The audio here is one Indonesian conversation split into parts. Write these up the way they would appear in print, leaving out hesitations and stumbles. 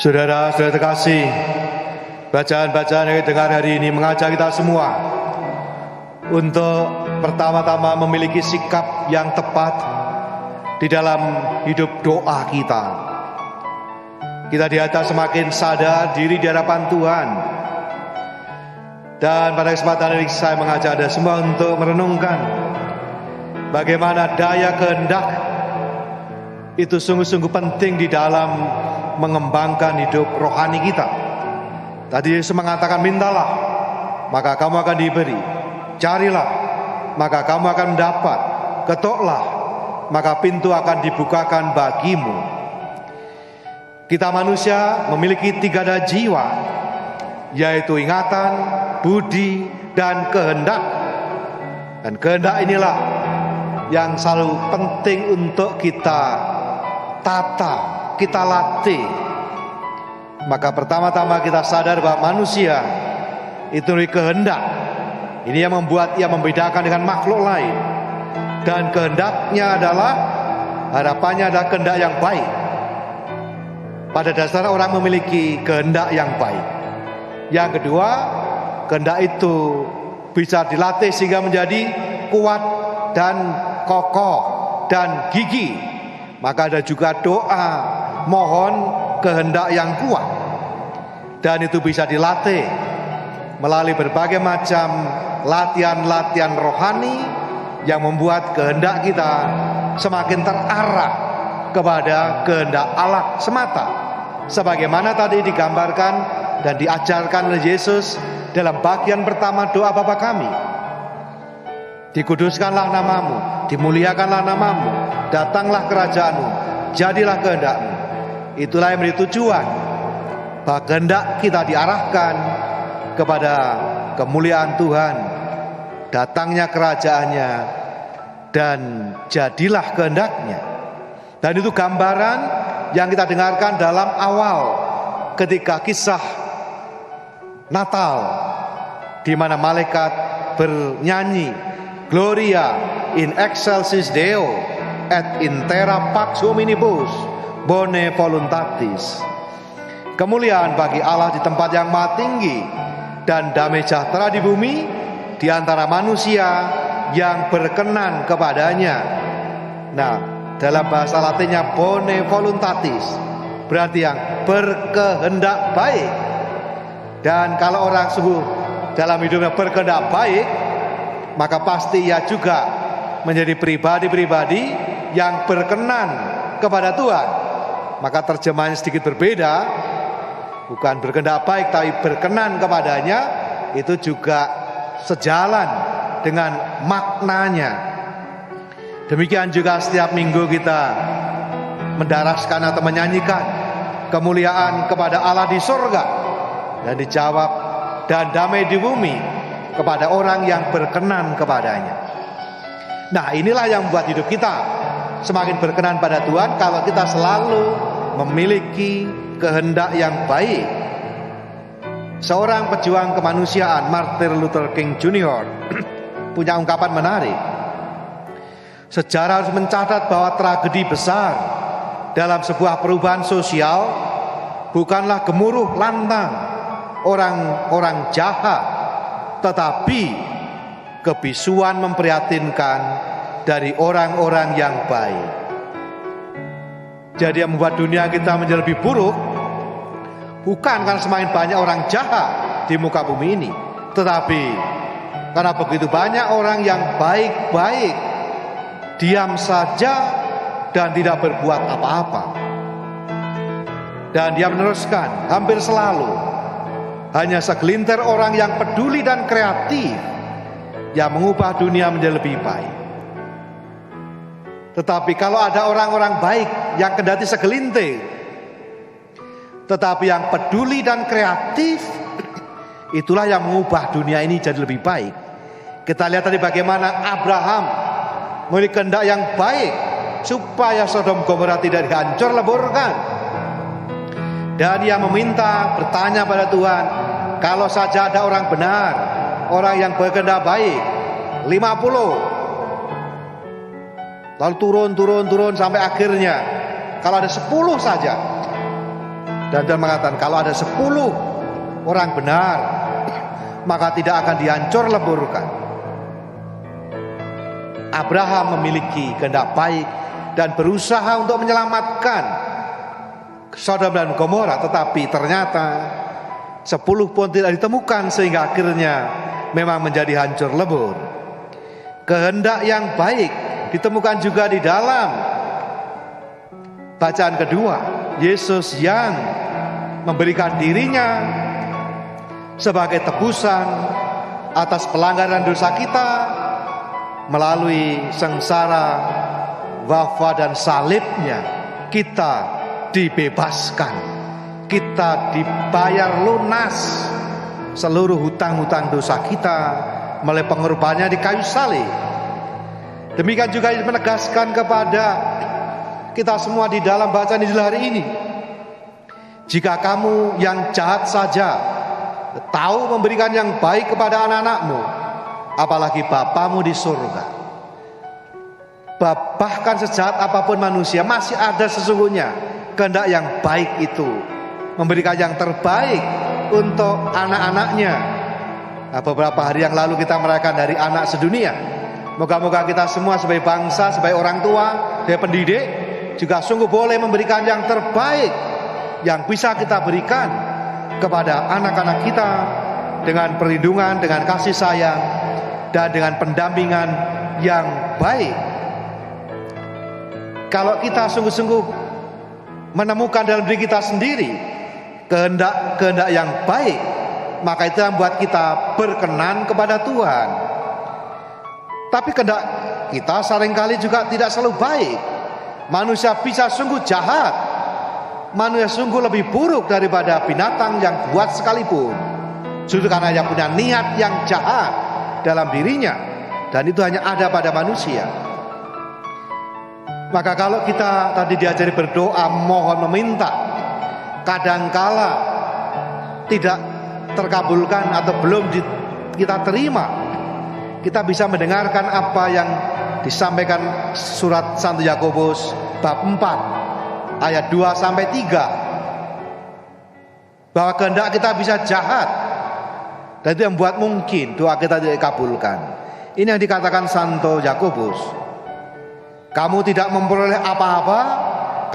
Saudara-saudara terkasih, bacaan-bacaan yang kita dengar hari ini mengajak kita semua untuk pertama-tama memiliki sikap yang tepat di dalam hidup doa kita. Kita di atas semakin sadar diri di hadapan Tuhan. Dan pada kesempatan ini saya mengajak Anda semua untuk merenungkan bagaimana daya kehendak itu sungguh-sungguh penting di dalam mengembangkan hidup rohani kita. Tadi Yesus mengatakan, mintalah maka kamu akan diberi, carilah maka kamu akan mendapat, ketoklah maka pintu akan dibukakan bagimu. Kita manusia memiliki 3 daya jiwa, yaitu ingatan, budi, dan kehendak. Dan kehendak inilah yang selalu penting untuk kita tata, kita latih. Maka pertama-tama kita sadar bahwa manusia itu memiliki kehendak. Ini yang membuat ia membedakan dengan makhluk lain. Dan kehendaknya adalah, harapannya adalah kehendak yang baik. Pada dasarnya orang memiliki kehendak yang baik. Yang kedua, kehendak itu bisa dilatih sehingga menjadi kuat dan kokoh dan gigih. Maka ada juga doa mohon kehendak yang kuat, dan itu bisa dilatih melalui berbagai macam latihan-latihan rohani yang membuat kehendak kita semakin terarah kepada kehendak Allah semata, sebagaimana tadi digambarkan dan diajarkan oleh Yesus dalam bagian pertama doa Bapa kami. Dikuduskanlah namamu, dimuliakanlah namamu, datanglah kerajaanmu, jadilah kehendakmu. Itulah yang menjadi tujuan bahwa kehendak kita diarahkan kepada kemuliaan Tuhan, datangnya kerajaannya, dan jadilah kehendaknya. Dan itu gambaran yang kita dengarkan dalam awal ketika kisah Natal, di mana malaikat bernyanyi, Gloria in excelsis Deo et in terra pax hominibus bone voluntatis. Kemuliaan bagi Allah di tempat yang maha tinggi, dan damai sejahtera di bumi di antara manusia yang berkenan kepadanya. Nah, dalam bahasa Latinnya bone voluntatis berarti yang berkehendak baik. Dan kalau orang sungguh dalam hidupnya berkehendak baik, maka pasti ia juga menjadi pribadi-pribadi yang berkenan kepada Tuhan. Maka terjemahannya sedikit berbeda, bukan berkehendak baik tapi berkenan kepadanya, itu juga sejalan dengan maknanya. Demikian juga setiap minggu kita mendaraskan atau menyanyikan kemuliaan kepada Allah di surga, dan dijawab dan damai di bumi kepada orang yang berkenan kepadanya. Nah, inilah yang membuat hidup kita semakin berkenan pada Tuhan kalau kita selalu memiliki kehendak yang baik. Seorang pejuang kemanusiaan, Martin Luther King Jr. punya ungkapan menarik. Sejarah harus mencatat bahwa tragedi besar dalam sebuah perubahan sosial bukanlah gemuruh lantang orang-orang jahat, tetapi kebisuan memprihatinkan dari orang-orang yang baik. Jadi yang membuat dunia kita menjadi lebih buruk bukan karena semakin banyak orang jahat di muka bumi ini, tetapi karena begitu banyak orang yang baik-baik diam saja dan tidak berbuat apa-apa. Dan dia meneruskan, hampir selalu hanya segelintir orang yang peduli dan kreatif yang mengubah dunia menjadi lebih baik. Tetapi kalau ada orang-orang baik yang kendati segelintir, tetapi yang peduli dan kreatif, itulah yang mengubah dunia ini jadi lebih baik. Kita lihat tadi bagaimana Abraham memiliki kehendak yang baik supaya Sodom Gomora tidak dihancur leburkan. Dan dia meminta, bertanya pada Tuhan, kalau saja ada orang benar, orang yang berkehendak baik, 50, lalu turun sampai akhirnya kalau ada 10 saja, Dan Tuhan mengatakan kalau ada 10 orang benar, maka tidak akan dihancur leburkan. Abraham memiliki kehendak baik dan berusaha untuk menyelamatkan Sodom dan Gomora, tetapi ternyata 10 pun tidak ditemukan, sehingga akhirnya memang menjadi hancur lebur. Kehendak yang baik ditemukan juga di dalam bacaan kedua, Yesus yang memberikan dirinya sebagai tebusan atas pelanggaran dosa kita melalui sengsara, wafat dan salibnya. Kita dibebaskan, kita dibayar lunas seluruh hutang-hutang dosa kita melalui pengorbanannya di kayu salib. Demikian juga menegaskan kepada kita semua di dalam bacaan Injil hari ini, jika kamu yang jahat saja tahu memberikan yang baik kepada anak-anakmu, apalagi Bapamu di surga. Bahkan sejahat apapun manusia, masih ada sesungguhnya kehendak yang baik itu, memberikan yang terbaik untuk anak-anaknya. Nah, beberapa hari yang lalu kita merayakan Hari Anak Sedunia. Moga-moga kita semua sebagai bangsa, sebagai orang tua, sebagai pendidik, juga sungguh boleh memberikan yang terbaik yang bisa kita berikan kepada anak-anak kita, dengan perlindungan, dengan kasih sayang, dan dengan pendampingan yang baik. Kalau kita sungguh-sungguh menemukan dalam diri kita sendiri kehendak yang baik, maka itu yang membuat kita berkenan kepada Tuhan. Tapi kehendak kita seringkali juga tidak selalu baik. Manusia bisa sungguh jahat, manusia sungguh lebih buruk daripada binatang yang buat sekalipun, justru karena dia punya niat yang jahat dalam dirinya, dan itu hanya ada pada manusia. Maka kalau kita tadi diajari berdoa, mohon, meminta, kadangkala tidak terkabulkan atau belum kita terima, kita bisa mendengarkan apa yang disampaikan surat Santo Yakobus bab 4 ayat 2 sampai 3, bahwa kehendak kita bisa jahat, dan itu yang membuat mungkin doa kita tidak dikabulkan. Ini yang dikatakan Santo Yakobus, kamu tidak memperoleh apa-apa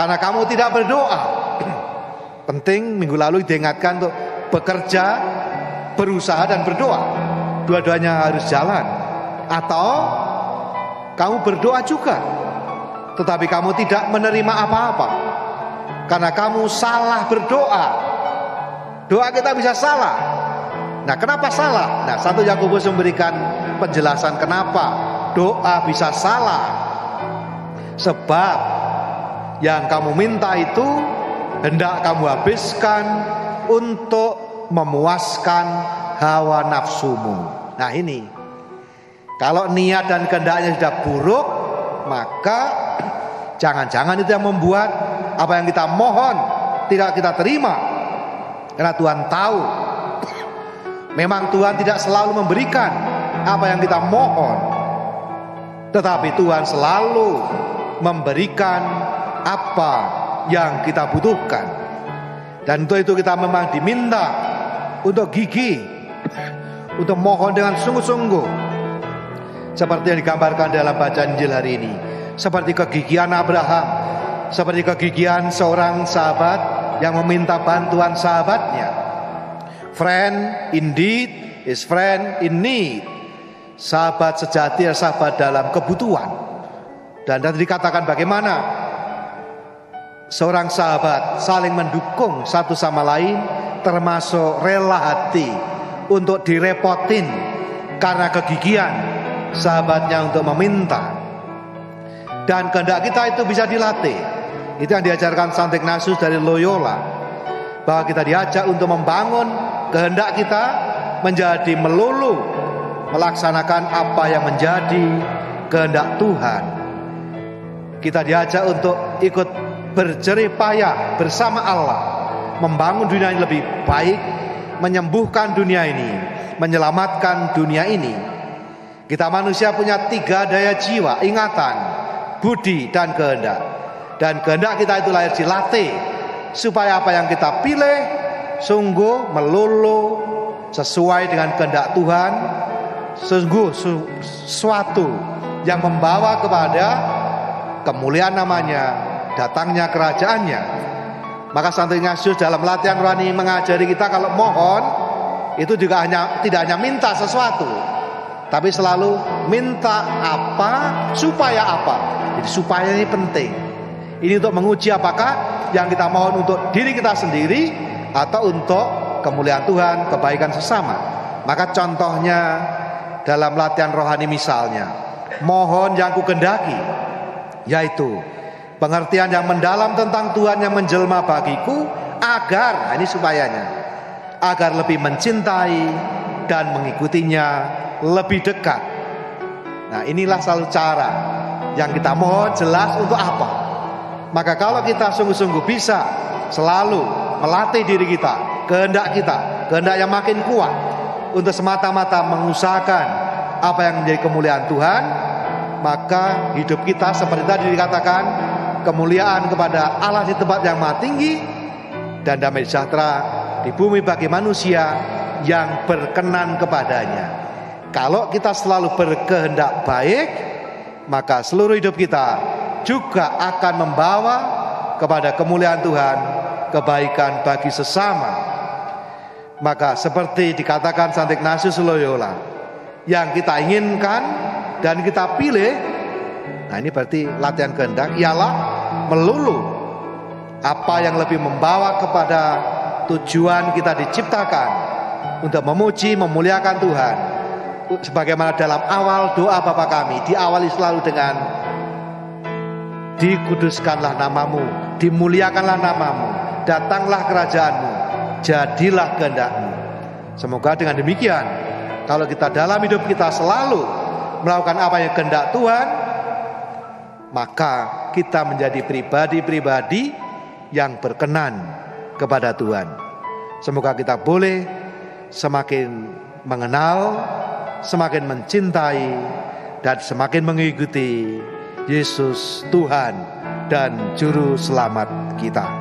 karena kamu tidak berdoa. Penting, minggu lalu diingatkan untuk bekerja, berusaha dan berdoa. Dua-duanya harus jalan. Atau kamu berdoa juga, tetapi kamu tidak menerima apa-apa karena kamu salah berdoa. Doa kita bisa salah. Nah, kenapa salah? Nah, Santo Yakobus memberikan penjelasan kenapa doa bisa salah. Sebab yang kamu minta itu hendak kamu habiskan untuk memuaskan hawa nafsumu. Nah, ini kalau niat dan kehendaknya sudah buruk, maka jangan-jangan itu yang membuat apa yang kita mohon tidak kita terima. Karena Tuhan tahu memang Tuhan tidak selalu memberikan apa yang kita mohon, tetapi Tuhan selalu memberikan apa yang kita butuhkan. Dan untuk itu kita memang diminta untuk gigih, untuk mohon dengan sungguh-sungguh, seperti yang digambarkan dalam bacaan Injil hari ini, seperti kegigihan Abraham, seperti kegigihan seorang sahabat yang meminta bantuan sahabatnya. Friend indeed is friend in need. Sahabat sejati adalah sahabat dalam kebutuhan. Dan tadi dikatakan bagaimana seorang sahabat saling mendukung satu sama lain, termasuk rela hati untuk direpotin karena kegigihan sahabatnya untuk meminta. Dan kehendak kita itu bisa dilatih. Itu yang diajarkan Santo Ignatius dari Loyola, bahwa kita diajak untuk membangun kehendak kita menjadi melulu melaksanakan apa yang menjadi kehendak Tuhan. Kita diajak untuk ikut berjerih payah bersama Allah, membangun dunia yang lebih baik, menyembuhkan dunia ini, menyelamatkan dunia ini. Kita manusia punya 3 daya jiwa, ingatan, budi, dan kehendak. Dan kehendak kita itu lahir dilatih supaya apa yang kita pilih sungguh melulu sesuai dengan kehendak Tuhan, sungguh sesuatu yang membawa kepada kemuliaan namanya, datangnya kerajaannya. Maka Santo Ignatius dalam latihan rohani mengajari kita kalau mohon itu juga tidak hanya minta sesuatu, tapi selalu minta apa, supaya apa. Jadi supaya ini penting. Ini untuk menguji apakah yang kita mohon untuk diri kita sendiri atau untuk kemuliaan Tuhan, kebaikan sesama. Maka contohnya dalam latihan rohani misalnya, mohon yang kukendaki, yaitu pengertian yang mendalam tentang Tuhan yang menjelma bagiku agar, ini supayanya, agar lebih mencintai dan mengikutinya lebih dekat. Nah, inilah selalu cara yang kita mohon jelas untuk apa. Maka kalau kita sungguh-sungguh bisa selalu melatih diri kita, kehendak yang makin kuat untuk semata-mata mengusahakan apa yang menjadi kemuliaan Tuhan, maka hidup kita seperti tadi dikatakan, kemuliaan kepada Allah di tempat yang maha tinggi dan damai sejahtera di bumi bagi manusia yang berkenan kepadanya. Kalau kita selalu berkehendak baik, maka seluruh hidup kita juga akan membawa kepada kemuliaan Tuhan, kebaikan bagi sesama. Maka seperti dikatakan Santo Ignatius Loyola, yang kita inginkan dan kita pilih, nah ini berarti latihan kehendak, ialah melulu apa yang lebih membawa kepada tujuan kita diciptakan untuk memuji, memuliakan Tuhan. Sebagaimana dalam awal doa Bapa kami diawali selalu dengan dikuduskanlah namamu, dimuliakanlah namamu, datanglah kerajaanmu, jadilah kehendakmu. Semoga dengan demikian, kalau kita dalam hidup kita selalu melakukan apa yang kehendak Tuhan, maka kita menjadi pribadi-pribadi yang berkenan kepada Tuhan. Semoga kita boleh semakin mengenal, semakin mencintai, dan semakin mengikuti Yesus Tuhan dan Juru Selamat kita.